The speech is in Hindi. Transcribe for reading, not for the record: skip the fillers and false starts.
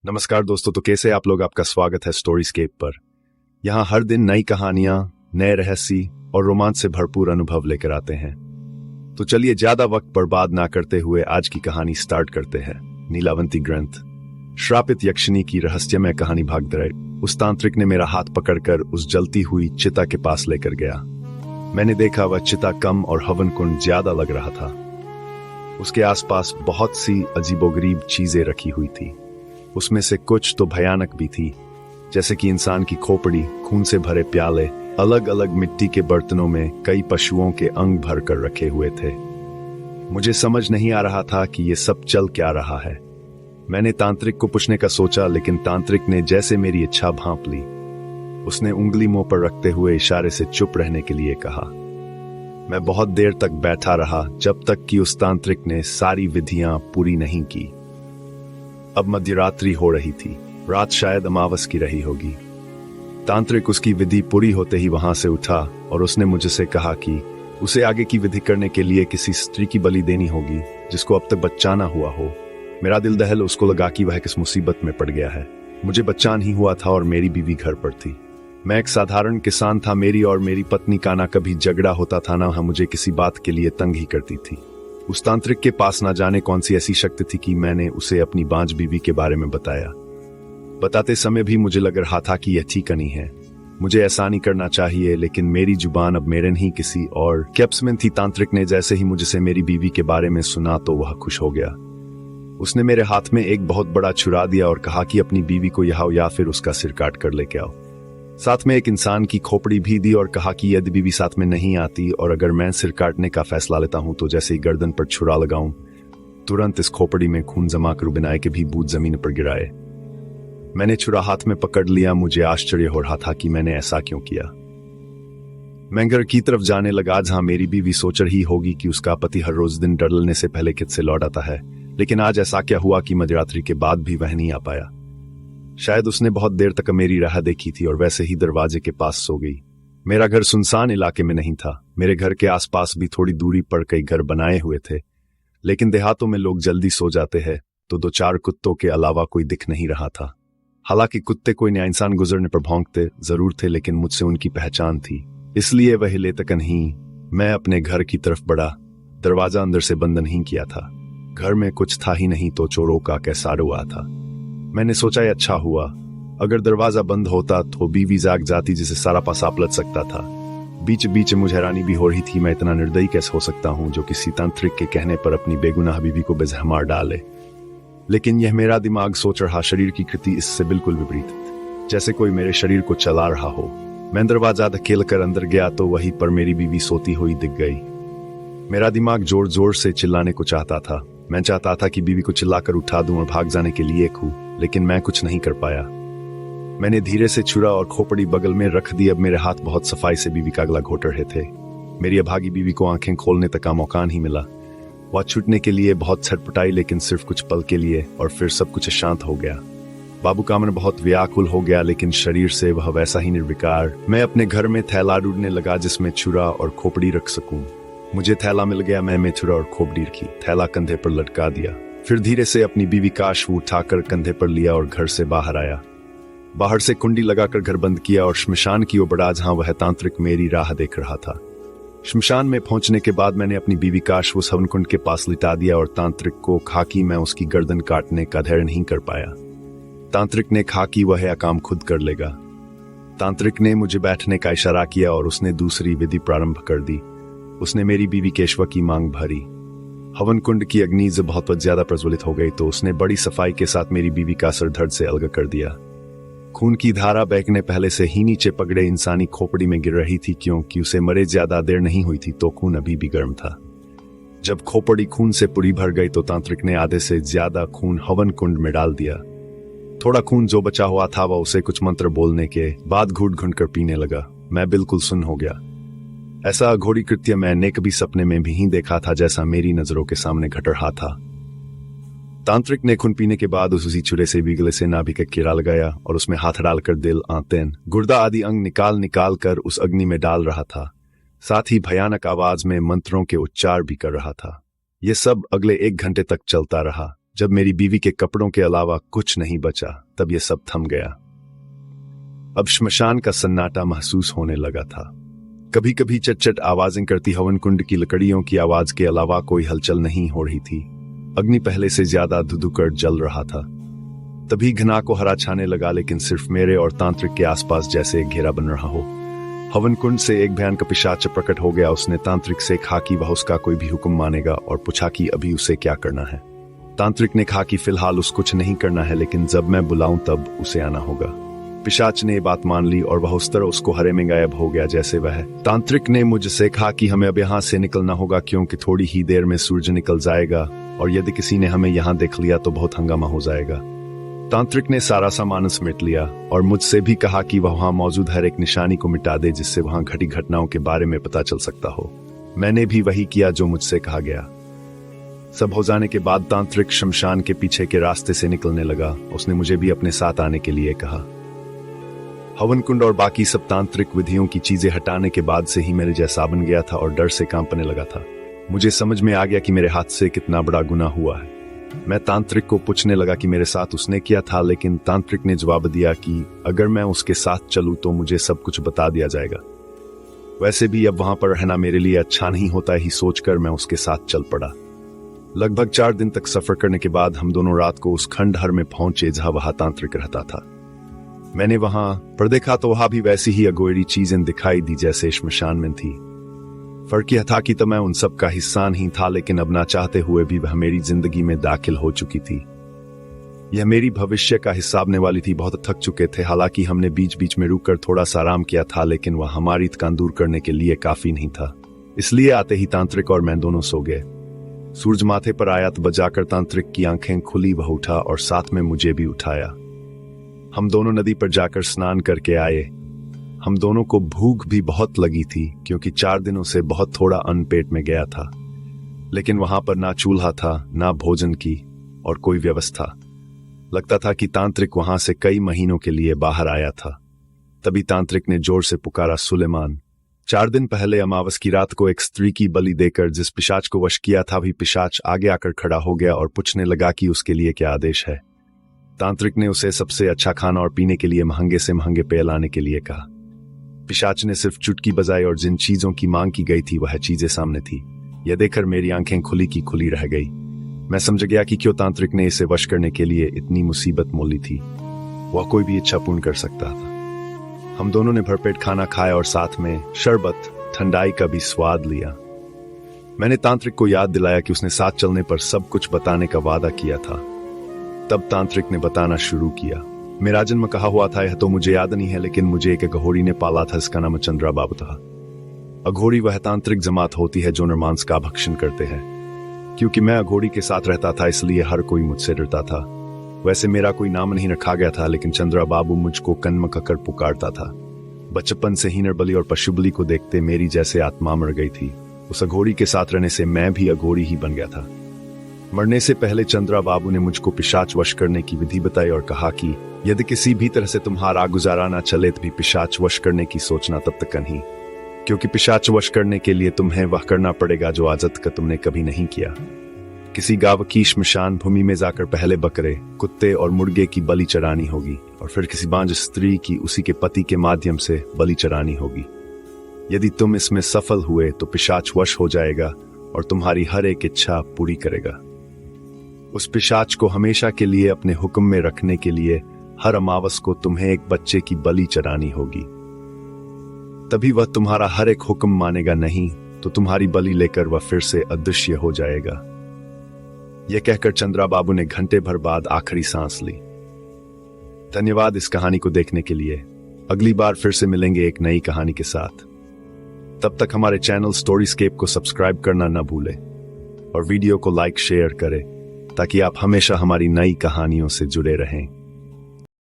नमस्कार दोस्तों, तो कैसे आप लोग। आपका स्वागत है स्टोरीस्केप पर। यहाँ हर दिन नई कहानियां, नए रहस्य और रोमांच से भरपूर अनुभव लेकर आते हैं। तो चलिए ज्यादा वक्त बर्बाद ना करते हुए आज की कहानी स्टार्ट करते हैं। नीलावंती ग्रंथ। श्रापित यक्षिणी की रहस्यमय कहानी भाग 3। उस तांत्रिक ने मेरा हाथ पकड़कर उस जलती हुई चिता के पास लेकर गया। मैंने देखा वह चिता कम और हवन कुंड ज्यादा लग रहा था। उसके आसपास बहुत सी अजीबोगरीब चीजें रखी हुई थी। उसमें से कुछ तो भयानक भी थी, जैसे कि इंसान की खोपड़ी, खून से भरे प्याले, अलग अलग मिट्टी के बर्तनों में कई पशुओं के अंग भर कर रखे हुए थे। मुझे समझ नहीं आ रहा था कि ये सब चल क्या रहा है। मैंने तांत्रिक को पूछने का सोचा, लेकिन तांत्रिक ने जैसे मेरी इच्छा भांप ली। उसने उंगली मुंह पर रखते हुए इशारे से चुप रहने के लिए कहा। मैं बहुत देर तक बैठा रहा, जब तक कि उस तांत्रिक ने सारी विधियां पूरी नहीं की। अब मध्यरात्रि हो रही थी, रात शायद अमावस की रही होगी। तांत्रिक उसकी विधि पूरी होते ही वहां से उठा और उसने मुझसे कहा कि उसे आगे की विधि करने के लिए किसी स्त्री की बलि देनी होगी जिसको अब तक बच्चा ना हुआ हो। मेरा दिल दहल उसको लगा कि वह किस मुसीबत में पड़ गया है। मुझे बच्चा नहीं हुआ था और मेरी बीवी घर पर थी। मैं एक साधारण किसान था। मेरी और मेरी पत्नी का ना कभी झगड़ा होता था, ना मुझे किसी बात के लिए तंग ही करती थी। उस तांत्रिक के पास ना जाने कौन सी ऐसी शक्ति थी कि मैंने उसे अपनी बांझ बीवी के बारे में बताया। बताते समय भी मुझे लग रहा था कि यह ठीक नहीं है, मुझे ऐसा नहीं करना चाहिए, लेकिन मेरी जुबान अब मेरे नहीं किसी और कैप्स में थी। तांत्रिक ने जैसे ही मुझसे मेरी बीवी के बारे में सुना तो वह खुश हो गया। उसने मेरे हाथ में एक बहुत बड़ा छुरा दिया और कहा कि अपनी बीवी को यहाँ या फिर उसका सिर काट कर लेके आओ। साथ में एक इंसान की खोपड़ी भी दी और कहा कि यदि बीवी साथ में नहीं आती और अगर मैं सिर काटने का फैसला लेता हूं तो जैसे ही गर्दन पर छुरा लगाऊं, तुरंत इस खोपड़ी में खून जमा कर बिनाए के भी बूंद जमीन पर गिराए। मैंने छुरा हाथ में पकड़ लिया। मुझे आश्चर्य हो रहा था कि मैंने ऐसा क्यों किया। मैं घर की तरफ जाने लगा, जहां मेरी बीवी सोच रही होगी कि उसका पति हर रोज दिन डरने से पहले खेत से लौट आता है। लेकिन आज ऐसा क्या हुआ कि मध्यरात्रि के बाद भी वह नहीं आ पाया। शायद उसने बहुत देर तक मेरी राह देखी थी और वैसे ही दरवाजे के पास सो गई। मेरा घर सुनसान इलाके में नहीं था। मेरे घर के आसपास भी थोड़ी दूरी पर कई घर बनाए हुए थे, लेकिन देहातों में लोग जल्दी सो जाते हैं, तो 2-4 कुत्तों के अलावा कोई दिख नहीं रहा था। हालांकि कुत्ते कोई नया इंसान गुजरने पर भौंकते जरूर थे, लेकिन मुझसे उनकी पहचान थी, इसलिए वह हिले तक नहीं। मैं अपने घर की तरफ बढ़ा। दरवाजा अंदर से बंद नहीं किया था। घर में कुछ था ही नहीं, तो चोरों का कैसा हुआ था। मैंने सोचा ये अच्छा हुआ। अगर दरवाजा बंद होता तो बीवी जाग जाती, जिसे सारा पासा पलट सकता था। बीच बीच मुझे हैरानी भी हो रही थी, मैं इतना निर्दयी कैसे हो सकता हूं जो किसी तांत्रिक के कहने पर अपनी बेगुनाह बीवी को बेजह मार डाले। लेकिन यह मेरा दिमाग सोच रहा। शरीर की कृति इससे बिल्कुल विपरीत, जैसे कोई मेरे शरीर को चला रहा हो। मैं दरवाजा धकेल कर अंदर गया तो वहीं पर मेरी बीवी सोती हुई दिख गई। मेरा दिमाग जोर जोर से चिल्लाने को चाहता था। मैं चाहता था कि बीवी को चिल्लाकर उठा दूं और भाग जाने के लिए कहूं, लेकिन मैं कुछ नहीं कर पाया। मैंने धीरे से छुरा और खोपड़ी बगल में रख दी। अब मेरे हाथ बहुत सफाई से बीवी का गला घोट रहे थे। मेरी अभागी बीवी को आंखें खोलने तक का मौका नहीं मिला। वह छूटने के लिए बहुत छटपटाई, लेकिन सिर्फ कुछ पल के लिए, और फिर सब कुछ शांत हो गया। बाबू का मन बहुत व्याकुल हो गया, लेकिन शरीर से वह वैसा ही निर्विकार। मैं अपने घर में थैला ढूंढने लगा जिसमें छुरा और खोपड़ी रख सकूं। मुझे थैला मिल गया। मैं छुरा और खोपड़ी रखी, थैला कंधे पर लटका दिया। फिर धीरे से अपनी बीवी का अश्व उठाकर कंधे पर लिया और घर से बाहर आया। बाहर से कुंडी लगाकर घर बंद किया और श्मशान की ओर बढ़ा, जहां वह तांत्रिक मेरी राह देख रहा था। श्मशान में पहुंचने के बाद मैंने अपनी बीवी का अश्व उस हवन कुंड के पास लिटा दिया और तांत्रिक को कहा कि मैं उसकी गर्दन काटने का धैर्य नहीं कर पाया। तांत्रिक ने कहा कि वह यह काम खुद कर लेगा। तांत्रिक ने मुझे बैठने का इशारा किया और उसने दूसरी विधि प्रारंभ कर दी। उसने मेरी बीवी केशवा की मांग भरी। हवन कुंड की अग्नि जब बहुत ज्यादा प्रज्वलित हो गई तो उसने बड़ी सफाई के साथ मेरी बीवी का सर धड़ से अलग कर दिया। खून की धारा बहने पहले से ही नीचे पगड़े इंसानी खोपड़ी में गिर रही थी, क्योंकि उसे मरे ज्यादा देर नहीं हुई थी, तो खून अभी भी गर्म था। जब खोपड़ी खून से पूरी भर गई तो तांत्रिक ने आधे से ज्यादा खून हवन कुंड में डाल दिया। थोड़ा खून जो बचा हुआ था वह उसे कुछ मंत्र बोलने के बाद घूट घूट कर पीने लगा। मैं बिल्कुल सुन्न हो गया। ऐसा अघोरी कृत्य मैंने कभी सपने में भी नहीं देखा था, जैसा मेरी नजरों के सामने घट रहा था। तांत्रिक ने खून पीने के बाद उसी छुरे से भी गले से नाभि का कीड़ा लगाया और उसमें हाथ डालकर दिल, आंतें, गुर्दा आदि अंग निकाल कर उस अग्नि में डाल रहा था। साथ ही भयानक आवाज में मंत्रों के उच्चार भी कर रहा था। यह सब अगले 1 घंटे तक चलता रहा। जब मेरी बीवी के कपड़ों के अलावा कुछ नहीं बचा तब यह सब थम गया। अब श्मशान का सन्नाटा महसूस होने लगा था। कभी कभी चटचट आवाजें करती हवन कुंड की लकड़ियों की आवाज के अलावा कोई हलचल नहीं हो रही थी। अग्नि पहले से ज्यादा धुधुकर जल रहा था। तभी घना को हरा छाने लगा, लेकिन सिर्फ मेरे और तांत्रिक के आसपास जैसे एक घेरा बन रहा हो। हवन कुंड से एक भयानक पिशाच प्रकट हो गया। उसने तांत्रिक से कहा कि वह उसका कोई भी हुक्म मानेगा और पूछा कि अभी उसे क्या करना है। तांत्रिक ने कहा कि फिलहाल उसे कुछ नहीं करना है, लेकिन जब मैं बुलाऊं तब उसे आना होगा। पिशाच ने बात मान ली और वह उस तरह उसको हरे में गायब हो गया जैसे वह। तांत्रिक ने मुझसे कहा कि हमें अब यहाँ से निकलना होगा, क्योंकि थोड़ी ही देर में सूरज निकल जाएगा और यदि किसी ने हमें यहाँ देख लिया तो बहुत हंगामा हो जाएगा। तांत्रिक ने सारा सामान समेट लिया और मुझसे भी कहा कि वह वहां मौजूद हर एक निशानी को मिटा दे, जिससे वहां घटी घटनाओं के बारे में पता चल सकता हो। मैंने भी वही किया जो मुझसे कहा गया। सब हो जाने के बाद तांत्रिक शमशान के पीछे के रास्ते से निकलने लगा। उसने मुझे भी अपने साथ आने के लिए कहा। हवन कुंड और बाकी सब तांत्रिक विधियों की चीजें हटाने के बाद से ही मेरे जैसा बन गया था और डर से कांपने लगा था। मुझे समझ में आ गया कि मेरे हाथ से कितना बड़ा गुनाह हुआ है। मैं तांत्रिक को पूछने लगा कि मेरे साथ उसने किया था, लेकिन तांत्रिक ने जवाब दिया कि अगर मैं उसके साथ चलूं तो मुझे सब कुछ बता दिया जाएगा। वैसे भी अब वहां पर रहना मेरे लिए अच्छा नहीं होता ही सोचकर मैं उसके साथ चल पड़ा। लगभग 4 दिन तक सफर करने के बाद हम दोनों रात को उस खंडहर में पहुंचे जहां वहां तांत्रिक रहता था। मैंने वहां पर देखा तो वहां भी वैसी ही अगोरी चीजें दिखाई दी जैसे श्मशान में थी। फर्क यह था कि तो मैं उन सब का हिस्सा नहीं था, लेकिन अब ना चाहते हुए भी वह मेरी जिंदगी में दाखिल हो चुकी थी। यह मेरी भविष्य का हिस्सा बनने वाली थी। बहुत थक चुके थे। हालांकि हमने बीच बीच में रुककर थोड़ा सा आराम किया था, लेकिन वह हमारी थकान दूर करने के लिए काफी नहीं था। इसलिए आते ही तांत्रिक और मैं दोनों सो गए। सूरज माथे पर आया तो बजाकर तांत्रिक की आंखें खुली। वह उठा और साथ में मुझे भी उठाया। हम दोनों नदी पर जाकर स्नान करके आए। हम दोनों को भूख भी बहुत लगी थी, क्योंकि 4 दिनों से बहुत थोड़ा अन्न पेट में गया था। लेकिन वहां पर ना चूल्हा था, ना भोजन की और कोई व्यवस्था। लगता था कि तांत्रिक वहां से कई महीनों के लिए बाहर आया था। तभी तांत्रिक ने जोर से पुकारा, सुलेमान। 4 दिन पहले अमावस की रात को एक स्त्री की बलि देकर जिस पिशाच को वश किया था, भी पिशाच आगे आकर खड़ा हो गया और पूछने लगा कि उसके लिए क्या आदेश है। तांत्रिक ने उसे सबसे अच्छा खाना और पीने के लिए महंगे से महंगे पेय लाने के लिए कहा। पिशाच ने सिर्फ चुटकी बजाई और जिन चीजों की मांग की गई थी वह चीजें सामने थी। यह देखकर मेरी आंखें खुली की खुली रह गई। मैं समझ गया कि क्यों तांत्रिक ने इसे वश करने के लिए इतनी मुसीबत मोली थी। वह कोई भी इच्छा पूर्ण कर सकता था। हम दोनों ने भरपेट खाना खाया और साथ में शरबत ठंडाई का भी स्वाद लिया। मैंने तांत्रिक को याद दिलाया कि उसने साथ चलने पर सब कुछ बताने का वादा किया था। तब तांत्रिक ने बताना शुरू किया। मेरा जन्म कहा हुआ था यह तो मुझे याद नहीं है, लेकिन मुझे एक अघोरी ने पाला था। इसका नाम चंद्रा बाबू था। अघोरी वह तांत्रिक जमात होती है जो नरमांस का भक्षण करते हैं। क्योंकि मैं अघोरी के साथ रहता था, इसलिए हर कोई मुझसे डरता था। वैसे मेरा कोई नाम नहीं रखा गया था, लेकिन चंद्रा बाबू मुझको कन्म कहकर पुकारता था। बचपन से ही नरबली और पशुबली को देखते मेरी जैसे आत्मा मर गई थी। उस अघोरी के साथ रहने से मैं भी अघोरी ही बन गया था। मरने से पहले चंद्रा बाबू ने मुझको पिशाच वश करने की विधि बताई और कहा कि यदि किसी भी तरह से तुम्हारा गुजारा ना चले तो भी पिशाच वश करने की सोचना तब तक नहीं, क्योंकि पिशाच वश करने के लिए तुम्हें वह करना पड़ेगा जो आजत का तुमने कभी नहीं किया। किसी गांव की श्मशान भूमि में जाकर पहले बकरे, कुत्ते और मुर्गे की बलि चढ़ानी होगी और फिर किसी बांझ स्त्री की उसी के पति के माध्यम से बलि चढ़ानी होगी। यदि तुम इसमें सफल हुए तो पिशाच वश हो जाएगा और तुम्हारी हर एक इच्छा पूरी करेगा। उस पिशाच को हमेशा के लिए अपने हुक्म में रखने के लिए हर अमावस को तुम्हें एक बच्चे की बलि चढ़ानी होगी। तभी वह तुम्हारा हर एक हुक्म मानेगा, नहीं तो तुम्हारी बलि लेकर वह फिर से अदृश्य हो जाएगा। यह कहकर चंद्रा बाबू ने घंटे भर बाद आखिरी सांस ली। धन्यवाद इस कहानी को देखने के लिए। अगली बार फिर से मिलेंगे एक नई कहानी के साथ। तब तक हमारे चैनल स्टोरीस्केप को सब्सक्राइब करना न भूलें और वीडियो को लाइक शेयर करें ताकि आप हमेशा हमारी नई कहानियों से जुड़े रहें।